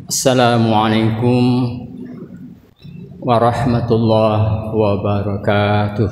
Assalamualaikum warahmatullahi wabarakatuh.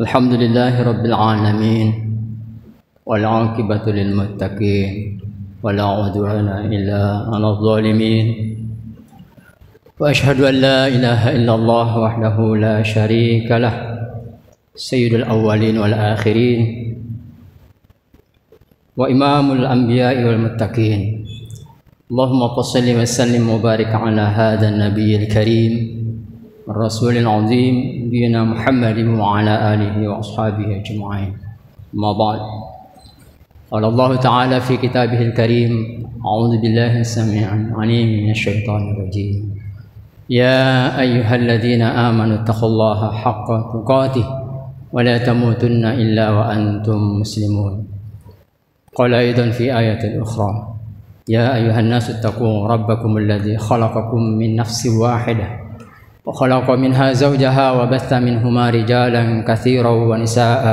Alhamdulillahi rabbil alamin wal 'aqibatu lil muttaqin wala 'udwana illa 'alal zalimin wa asyhadu an la ilaha illallah wahdahu la syarika lah sayyidul awwalin wal akhirin wa imamul anbiya'i wal muttaqin. Allahumma shalli wa sallim wa barik ala hadzal nabiyil karim الرسول العظيم نبينا محمد وعلى آله وأصحابه أجمعين. أما بعد، قال الله تعالى في كتابه الكريم: أعوذ بالله السميع العليم من الشيطان الرجيم. يا أيها الذين آمنوا اتقوا الله حق تقاته ولا تموتن إلا وأنتم مسلمون. قال أيضا في آية أخرى: يا أيها الناس اتقوا ربكم الذي خلقكم من نفس واحدة وخلق منها زوجها وبث منهما رجالا كثيرا ونساء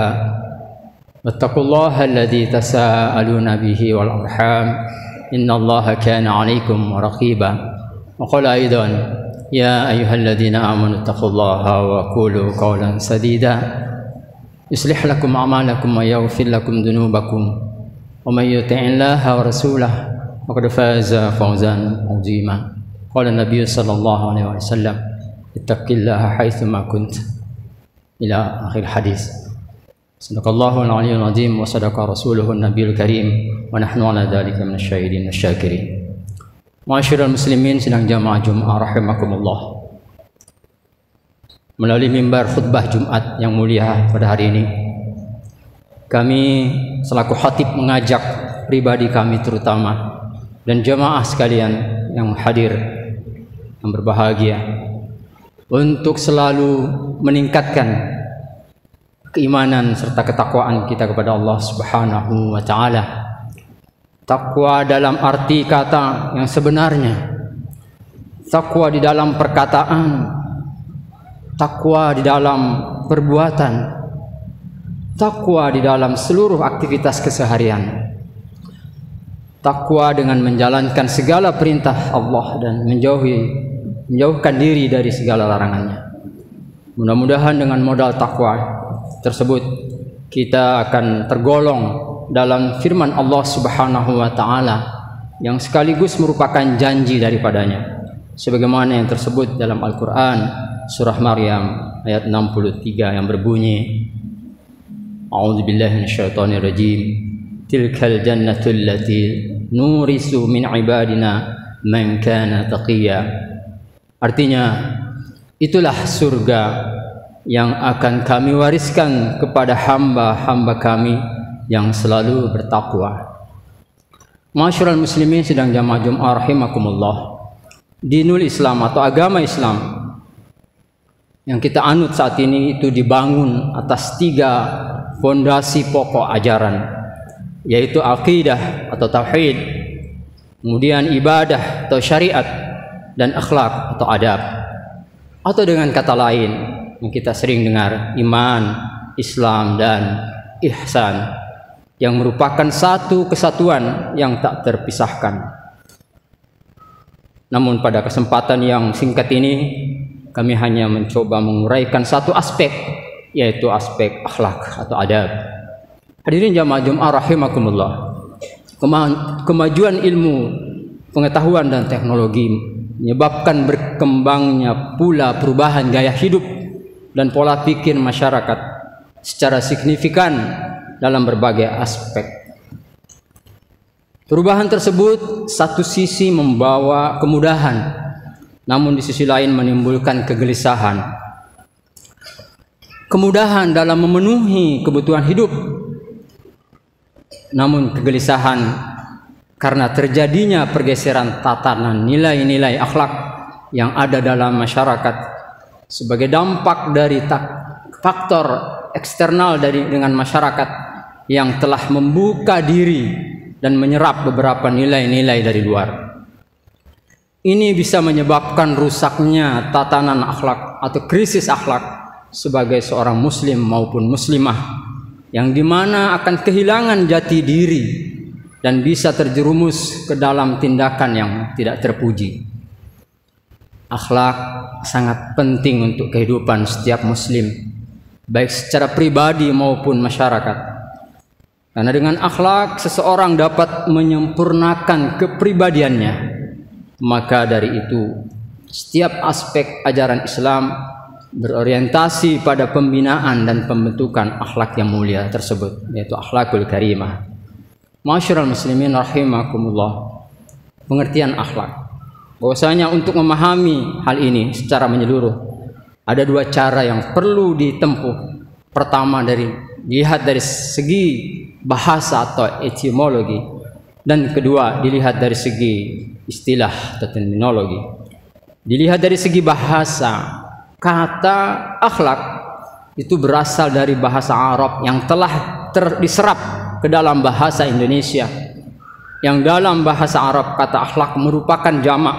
واتقوا الله الذي تساءلون به والأرحام إن الله كان عليكم رقيبا وقال أيضا يا أيها الذين آمنوا اتقوا الله وقولوا قولا سديدا يصلح لكم أعمالكم ويغفر لكم ذنوبكم ومن يطع الله ورسوله فقد فاز فوزا عظيما قال النبي صلى الله عليه وسلم اتق الله حيثما كنت إلى آخر الحديث. صدق الله العلي العظيم وصدق رسوله النبي الكريم ونحن على ذلك من الشاهدين والشاكرين. Ma'asyiral muslimin sidang jamaah Jumat rahimakumullah. Melalui mimbar khutbah Jumat yang mulia pada hari ini, kami selaku khatib mengajak pribadi kami terutama dan jamaah sekalian yang hadir yang berbahagia untuk selalu meningkatkan keimanan serta ketakwaan kita kepada Allah Subhanahu wa taala. Takwa dalam arti kata yang sebenarnya, takwa di dalam perkataan, takwa di dalam perbuatan, takwa di dalam seluruh aktivitas keseharian, takwa dengan menjalankan segala perintah Allah dan menjauhkan diri dari segala larangannya. Mudah-mudahan dengan modal takwa tersebut kita akan tergolong dalam firman Allah Subhanahu wa taala yang sekaligus merupakan janji daripadanya, sebagaimana yang tersebut dalam Al-Qur'an surah Maryam ayat 63 yang berbunyi A'udzubillahi minasyaitonir rajim tilkal jannatu allati nurisu min ibadina man kana taqiyya. Artinya, itulah surga yang akan kami wariskan kepada hamba-hamba kami yang selalu bertakwa. Ma'asyiral muslimin sidang jamaah Jumat rahimakumullah. Dinul Islam atau agama Islam yang kita anut saat ini itu dibangun atas 3 fondasi pokok ajaran, yaitu akidah atau tauhid, kemudian ibadah atau syariat, dan akhlak atau adab. Atau dengan kata lain yang kita sering dengar, iman, Islam, dan ihsan, yang merupakan satu kesatuan yang tak terpisahkan. Namun pada kesempatan yang singkat ini kami hanya mencoba menguraikan satu aspek, yaitu aspek akhlak atau adab. Hadirin jamaah Jumat rahimakumullah, kemajuan ilmu, pengetahuan dan teknologi menyebabkan berkembangnya pula perubahan gaya hidup dan pola pikir masyarakat secara signifikan dalam berbagai aspek. Perubahan tersebut satu sisi membawa kemudahan, namun di sisi lain menimbulkan kegelisahan. Kemudahan dalam memenuhi kebutuhan hidup, namun kegelisahan karena terjadinya pergeseran tatanan nilai-nilai akhlak yang ada dalam masyarakat sebagai dampak dari faktor eksternal dengan masyarakat yang telah membuka diri dan menyerap beberapa nilai-nilai dari luar. Ini bisa menyebabkan rusaknya tatanan akhlak atau krisis akhlak sebagai seorang muslim maupun muslimah, yang dimana akan kehilangan jati diri dan bisa terjerumus ke dalam tindakan yang tidak terpuji. Akhlak sangat penting untuk kehidupan setiap muslim, baik secara pribadi maupun masyarakat. Karena dengan akhlak seseorang dapat menyempurnakan kepribadiannya. Maka dari itu, setiap aspek ajaran Islam berorientasi pada pembinaan dan pembentukan akhlak yang mulia tersebut, yaitu akhlakul karimah. Ma'asyiral muslimin rahimakumullah. Pengertian akhlak, bahwasanya untuk memahami hal ini secara menyeluruh ada 2 cara yang perlu ditempuh. Pertama, dilihat dari segi bahasa atau etimologi, dan kedua dilihat dari segi istilah atau terminologi. Dilihat dari segi bahasa, kata akhlak itu berasal dari bahasa Arab yang telah diserap ke dalam bahasa Indonesia, yang dalam bahasa Arab kata akhlak merupakan jamak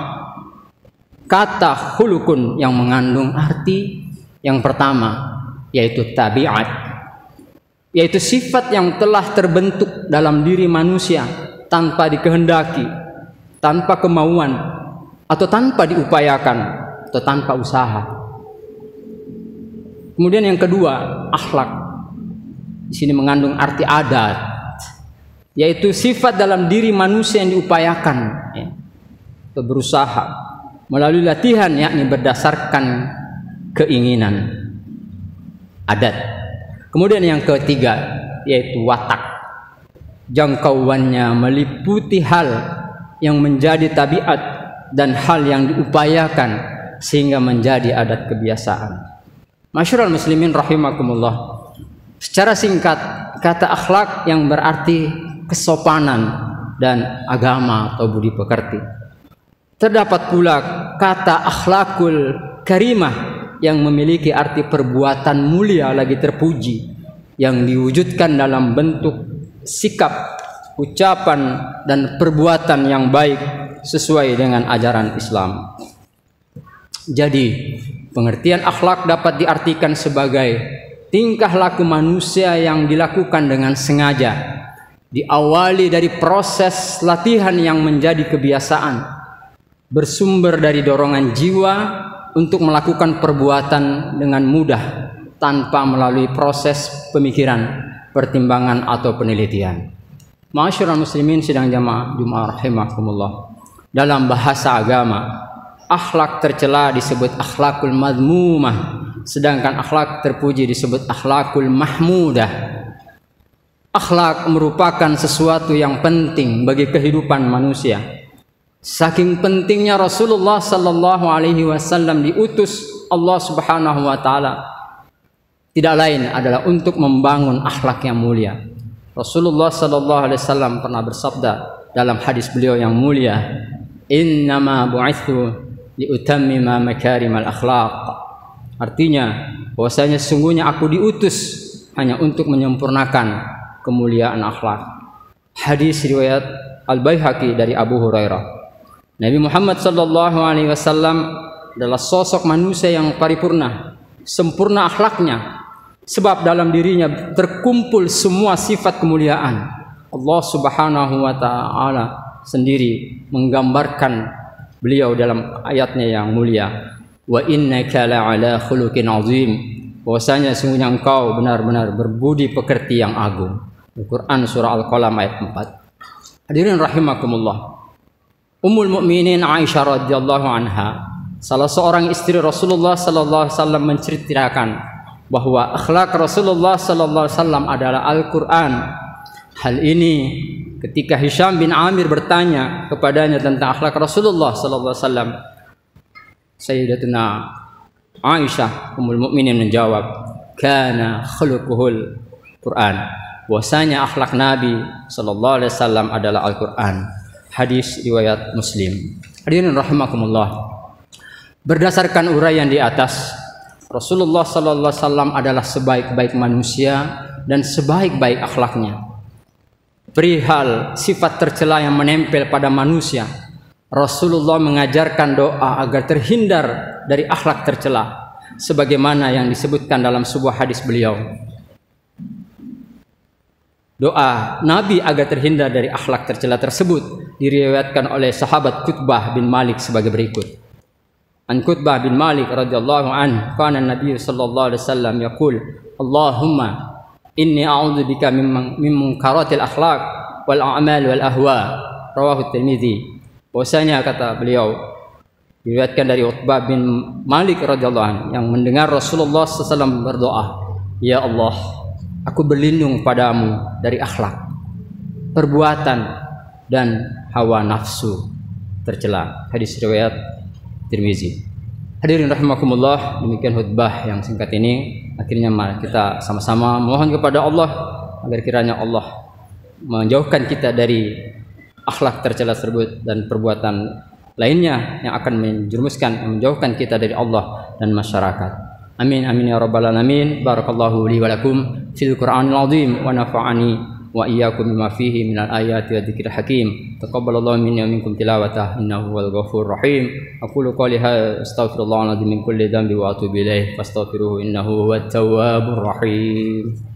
kata khulukun yang mengandung arti yang pertama, yaitu tabiat, yaitu sifat yang telah terbentuk dalam diri manusia tanpa dikehendaki, tanpa kemauan, atau tanpa diupayakan, atau tanpa usaha. Kemudian yang kedua, akhlak. Di sini mengandung arti adat, yaitu sifat dalam diri manusia yang diupayakan, ya, atau berusaha melalui latihan, yakni berdasarkan keinginan, adat. Kemudian yang ketiga, yaitu watak. Jangkauannya meliputi hal yang menjadi tabiat dan hal yang diupayakan sehingga menjadi adat kebiasaan. Masyarul muslimin rahimakumullah. Secara singkat, kata akhlak yang berarti kesopanan dan agama atau budi pekerti. Terdapat pula kata akhlakul karimah yang memiliki arti perbuatan mulia lagi terpuji, yang diwujudkan dalam bentuk sikap, ucapan, dan perbuatan yang baik sesuai dengan ajaran Islam. Jadi, pengertian akhlak dapat diartikan sebagai tingkah laku manusia yang dilakukan dengan sengaja, diawali dari proses latihan yang menjadi kebiasaan, bersumber dari dorongan jiwa untuk melakukan perbuatan dengan mudah tanpa melalui proses pemikiran, pertimbangan, atau penelitian. Ma'asyiral muslimin sidang jamaah Jumat rahimakumullah. Dalam bahasa agama, akhlak tercela disebut akhlakul madmumah, sedangkan akhlak terpuji disebut akhlakul mahmudah. Akhlak merupakan sesuatu yang penting bagi kehidupan manusia. Saking pentingnya Rasulullah sallallahu alaihi wasallam diutus Allah Subhanahu wa taala tidak lain adalah untuk membangun akhlak yang mulia. Rasulullah sallallahu alaihi wasallam pernah bersabda dalam hadis beliau yang mulia, "Innama bu'itsu liutammima makarimal akhlaq." Artinya bahwasanya sungguhnya aku diutus hanya untuk menyempurnakan kemuliaan akhlak. Hadis riwayat Al-Baihaqi dari Abu Hurairah. Nabi Muhammad sallallahu alaihi wasallam adalah sosok manusia yang paripurna, sempurna akhlaknya, sebab dalam dirinya terkumpul semua sifat kemuliaan. Allah Subhanahu wa taala sendiri menggambarkan beliau dalam ayatnya yang mulia, wa innaka la'ala khuluqin azim, bahwasanya sungguhnya engkau benar-benar berbudi pekerti yang agung. Al-Quran surah Al-Qalam ayat 4. Hadirin rahimakumullah. Ummul Mukminin Aisyah radhiyallahu anha, salah seorang istri Rasulullah sallallahu alaihi wasallam, menceritakan bahwa akhlak Rasulullah sallallahu alaihi wasallam adalah Al-Quran. Hal ini ketika Hisham bin Amir bertanya kepadanya tentang akhlak Rasulullah sallallahu alaihi wasallam, Sayyidatuna Aisyah Ummul Mukminin menjawab, "Kana khuluquhul Quran." Bahwasanya akhlak Nabi sallallahu alaihi wasallam adalah Al-Quran. Hadis riwayat Muslim. Hadirin rahimakumullah. Berdasarkan uraian di atas, Rasulullah sallallahu alaihi wasallam adalah sebaik-baik manusia dan sebaik-baik akhlaknya. Perihal sifat tercela yang menempel pada manusia, Rasulullah mengajarkan doa agar terhindar dari akhlak tercela, sebagaimana yang disebutkan dalam sebuah hadis beliau. Doa Nabi agar terhindar dari akhlak tercela tersebut diriwayatkan oleh sahabat Qutbah bin Malik sebagai berikut. An Qutbah bin Malik radhiyallahu anhu, kana Nabi sallallahu alaihi wasallam yaqul, Allahumma inni a'udzubika min munkaratil akhlaq wal a'mal wal ahwa. Rawahu Tirmizi. Bahwasanya kata beliau, diriwayatkan dari Qutbah bin Malik radhiyallahu anhu, yang mendengar Rasulullah sallallahu alaihi wasallam berdoa, ya Allah, aku berlindung padamu dari akhlak, perbuatan, dan hawa nafsu tercela. Hadis riwayat Tirmizi. Hadirin rahimakumullah, demikian khutbah yang singkat ini. Akhirnya mari kita sama-sama mohon kepada Allah agar kiranya Allah menjauhkan kita dari akhlak tercela tersebut dan perbuatan lainnya yang akan menjauhkan kita dari Allah dan masyarakat. Amin amin ya rabbal alamin. Barakallahu li wa lakum fil Qur'anil azim wa nafa'ani وإياكم بما فيه من الآيات والذكر الحكيم. تقبل الله مني ومنكم تلاوته إنه هو الغفور الرحيم. أقول قولي هذا أستغفر الله العظيم من كل ذنب وأتوب إليه فاستغفروه إنه هو التواب الرحيم.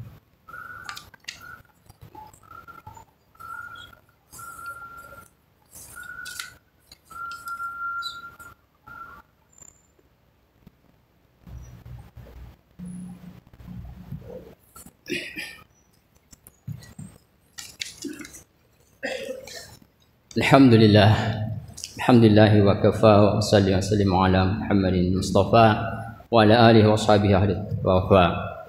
Alhamdulillah, alhamdulillah wa kafa wa salli wa sallim ala Muhammadin Mustafa wa ala alihi wa sahbihi ahli wa wafa.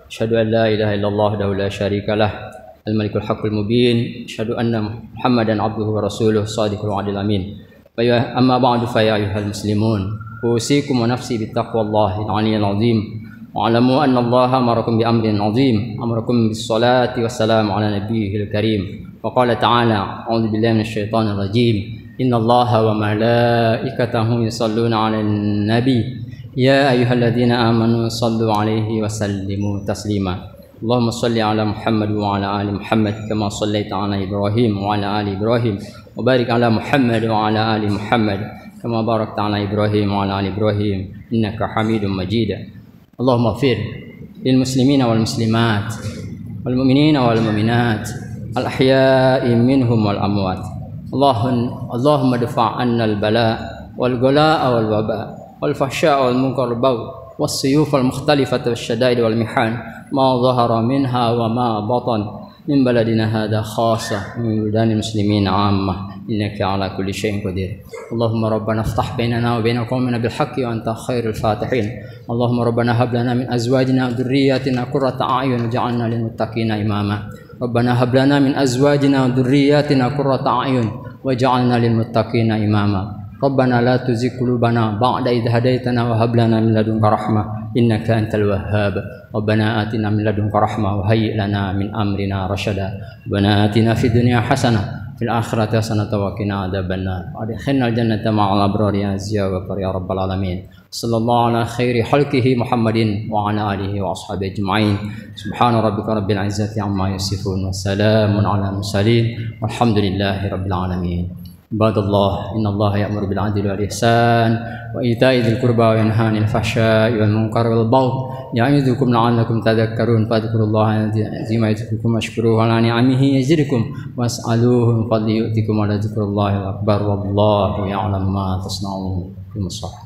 Asyhadu an la ilaha illallah wahdahu la syarika lah, al-malikul haqqul mubin. Asyhadu anna Muhammadan abduhu wa rasuluh shadiqul wa'dil amin. Fa ya amma ba'du fa ya ayyuhal muslimun, usikum wa nafsi bi taqwallahi al-'aliyyil 'azim. Wa'lamu anna Allaha amarakum bi amrin 'azim, amarakum bis salati wassalamu ala nabiyyil karim. وقال تعالى أعوذ بالله من الشيطان الرجيم إن الله وملائكته يصلون على النبي يا أيها الذين آمنوا صلوا عليه وسلموا تسليما اللهم صل على محمد وعلى آل محمد كما صليت على إبراهيم وعلى آل إبراهيم وبارك على محمد وعلى آل محمد كما باركت على إبراهيم وعلى آل إبراهيم إنك حميد مجيد اللهم اغفر للمسلمين والمسلمات والمؤمنين والمؤمنات الأحياء منهم والأموات اللهم ادفع عنا البلاء والغلاء والوباء والفحشاء والمنكر والبغي والسيوف المختلفة والشدائد والمحن ما ظهر منها وما بطن من بلدنا هذا خاصة من بلدان المسلمين عامة إنك على كل شيء قدير اللهم ربنا افتح بيننا وبين قومنا بالحق وأنت خير الفاتحين اللهم ربنا هب لنا من أزواجنا وذرياتنا قرة أعين وجعلنا للمتقين إماما ربنا هب لنا من أزواجنا وذرياتنا قرة أعين وجعلنا للمتقين إماما ربنا لا تزغ قلوبنا بعد إذ هديتنا وهب لنا من لدنك رحمة إنك أنت الوهاب ربنا آتنا من لدنك رحمة وهيئ لنا من أمرنا رشدا ربنا آتنا في الدنيا حسنة في الآخرة حسنة وقنا عذاب النار وأدخلنا الجنة مع الأبرار يا عزيز يا غفار يا رب العالمين صلى الله على خير خلقه محمد وعلى آله وأصحابه أجمعين سبحان ربك رب العزة عما يصفون وسلام على المرسلين والحمد لله رب العالمين عباد الله إن الله يأمر بالعدل والإحسان وإيتاء ذي القربى وينهى عن الفحشاء والمنكر والبغي يعظكم لعلكم تذكرون فاذكروا الله العظيم يذكركم واشكروه على نعمه يزدكم واسألوه من فضله يؤتكم ولذكر الله الأكبر والله يعلم ما تصنعون في المصحف.